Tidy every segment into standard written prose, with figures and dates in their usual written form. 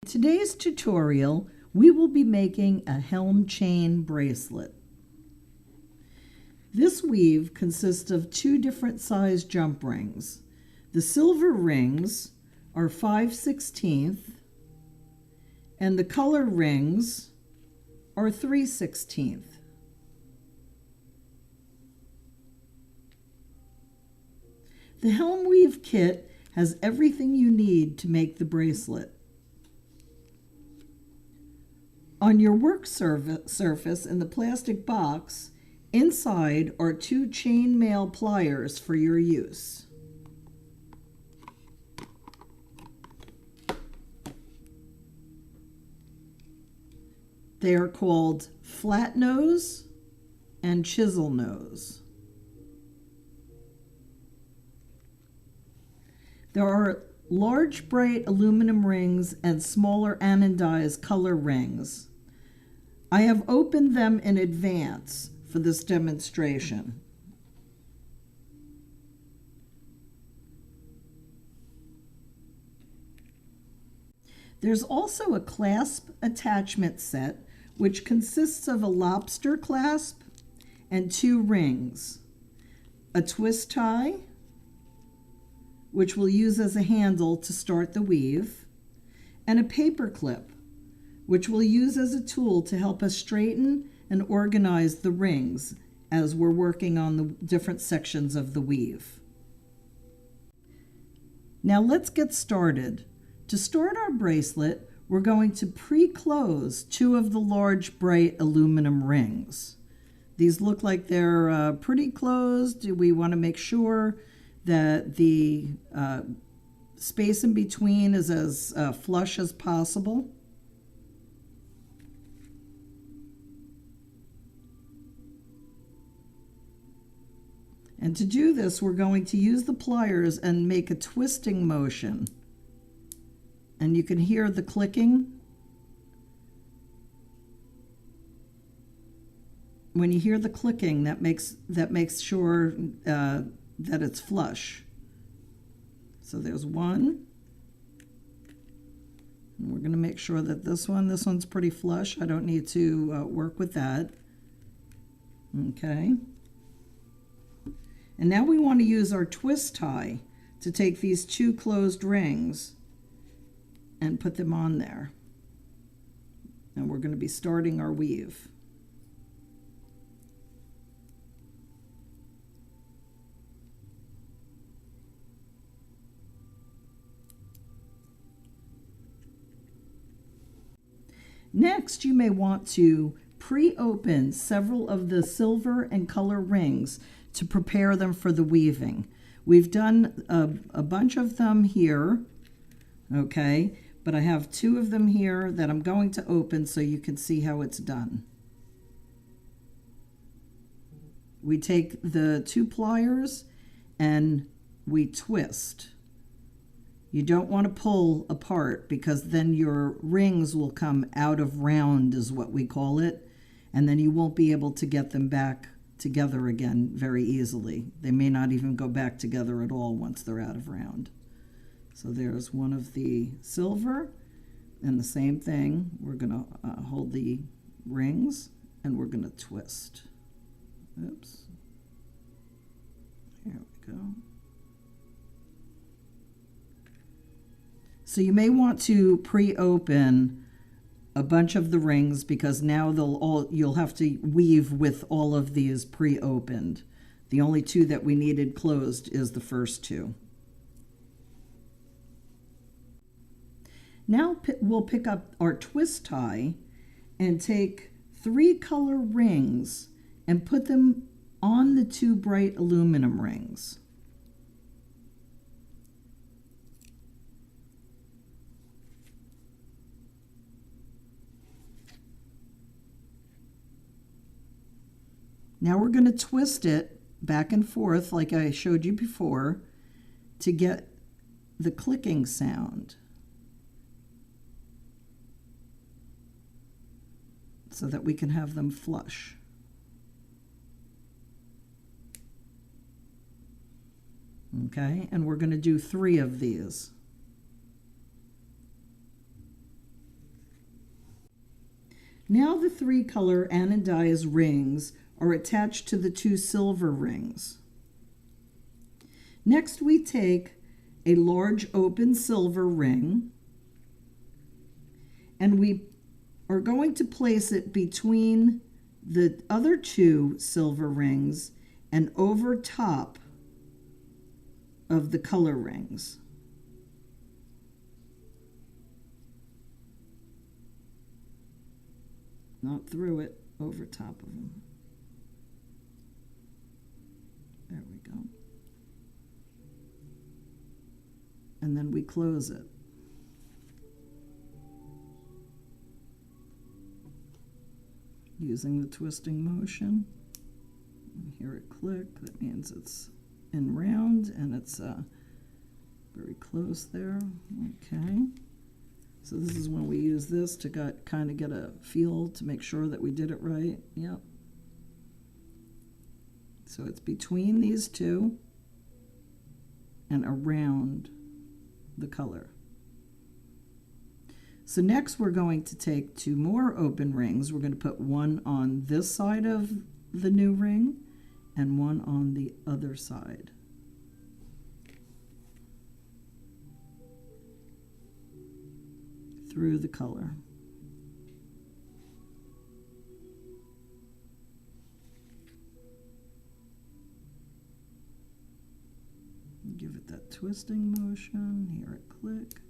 today's tutorial, we will be making a Helm chain bracelet. This weave consists of two different size jump rings. The silver rings are 5/16 and the color rings are 3/16. The Helm Weave kit has everything you need to make the bracelet. On your work surface in the plastic box, inside are two chainmail pliers for your use. They are called flat nose and chisel nose. There are large bright aluminum rings and smaller anodized color rings. I have opened them in advance for this demonstration. There's also a clasp attachment set which consists of a lobster clasp and two rings, a twist tie, which we'll use as a handle to start the weave, and a paper clip, which we'll use as a tool to help us straighten and organize the rings as we're working on the different sections of the weave. Now let's get started. To start our bracelet, we're going to pre-close two of the large bright aluminum rings. These look like they're pretty closed. We want to make sure that the space in between is as flush as possible. And to do this, we're going to use the pliers and make a twisting motion. And you can hear the clicking. When you hear the clicking, that makes sure that it's flush. So there's one. And we're going to make sure that this one's pretty flush. I don't need to work with that. Okay. And now we want to use our twist tie to take these two closed rings and put them on there. And we're going to be starting our weave. Next, you may want to pre-open several of the silver and color rings to prepare them for the weaving. We've done a bunch of them here, okay, but I have two of them here that I'm going to open so you can see how it's done. We take the two pliers and we twist. You don't want to pull apart because then your rings will come out of round, is what we call it, and then you won't be able to get them back together again very easily. They may not even go back together at all once they're out of round. So there's one of the silver, and the same thing. We're going to hold the rings and we're going to twist. Oops. Here we go. So you may want to pre-open a bunch of the rings because now you'll have to weave with all of these pre-opened. The only two that we needed closed is the first two. Now we'll pick up our twist tie and take 3 color rings and put them on the two bright aluminum rings. Now we're going to twist it back and forth like I showed you before to get the clicking sound, so that we can have them flush. Okay, and we're going to do 3 of these. Now the 3 color anodized rings are attached to the 2 silver rings. Next we take a large open silver ring and we are going to place it between the other 2 silver rings and over top of the color rings. Not through it, over top of them. There we go. And then we close it. Using the twisting motion. And hear it click, that means it's in round and it's very close there. Okay. So this is when we use this to kind of get a feel to make sure that we did it right. Yep. So it's between these 2 and around the color. So next we're going to take 2 more open rings. We're going to put one on this side of the new ring and one on the other side. Through the color. Give it that twisting motion, hear it click.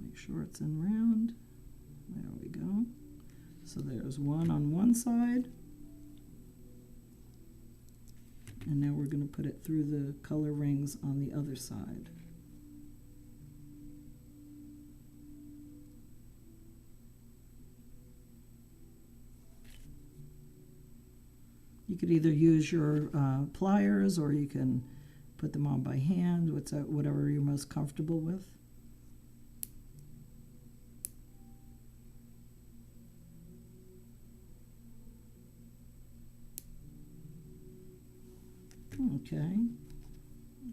Make sure it's in round. There we go. So there's one on one side. And now we're going to put it through the color rings on the other side. You could either use your pliers or you can put them on by hand, whatever you're most comfortable with. Okay,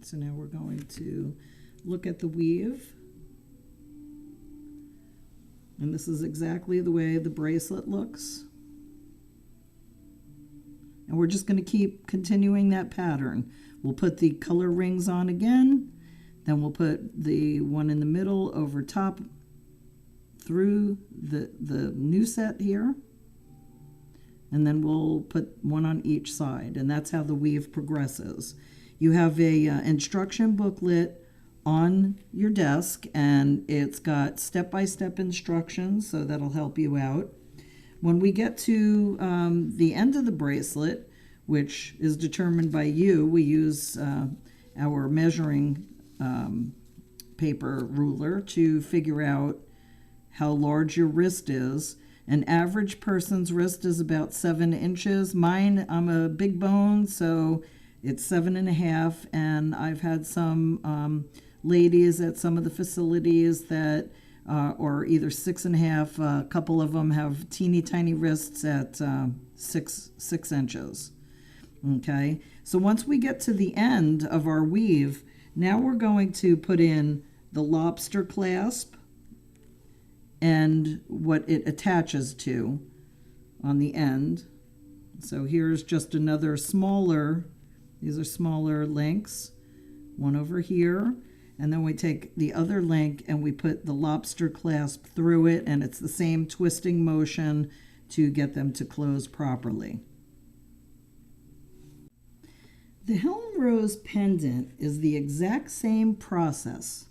so now we're going to look at the weave. And this is exactly the way the bracelet looks. And we're just going to keep continuing that pattern. We'll put the color rings on again, then we'll put the one in the middle over top through the new set here, and then we'll put one on each side, and that's how the weave progresses. You have a instruction booklet on your desk, and it's got step-by-step instructions, so that'll help you out. When we get to the end of the bracelet, which is determined by you, we use our measuring paper ruler to figure out how large your wrist is. An average person's wrist is about 7 inches. Mine, I'm a big bone, so it's 7.5, and I've had some ladies at some of the facilities that or either 6.5. A couple of them have teeny tiny wrists at 6 inches. Okay, so once we get to the end of our weave, now we're going to put in the lobster clasp and what it attaches to on the end. So here's just another smaller, these are smaller links, one over here. And then we take the other link and we put the lobster clasp through it, and it's the same twisting motion to get them to close properly. The Helm Rose pendant is the exact same process.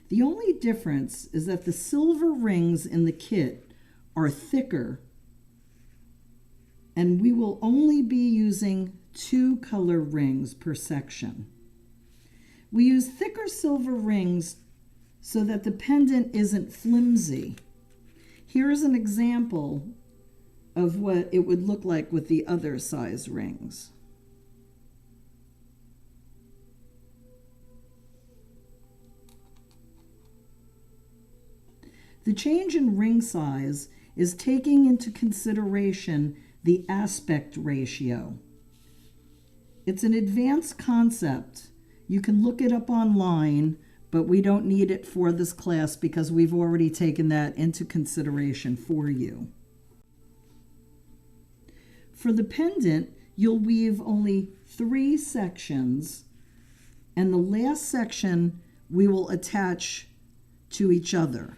The only difference is that the silver rings in the kit are thicker, and we will only be using 2 color rings per section. We use thicker silver rings so that the pendant isn't flimsy. Here's an example of what it would look like with the other size rings. The change in ring size is taking into consideration the aspect ratio. It's an advanced concept. You can look it up online, but we don't need it for this class because we've already taken that into consideration for you. for the pendant, you'll weave only 3 sections, and the last section we will attach to each other.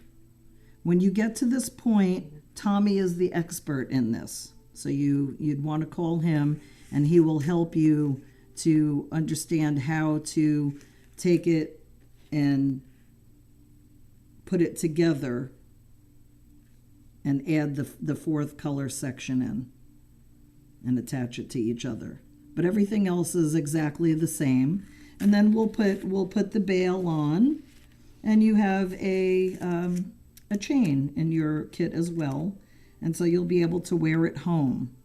When you get to this point, Tommy is the expert in this. So you'd want to call him, and he will help you to understand how to take it and put it together and add the 4th color section in and attach it to each other. But everything else is exactly the same. And then we'll put the bail on, and you have a chain in your kit as well, and so you'll be able to wear it home.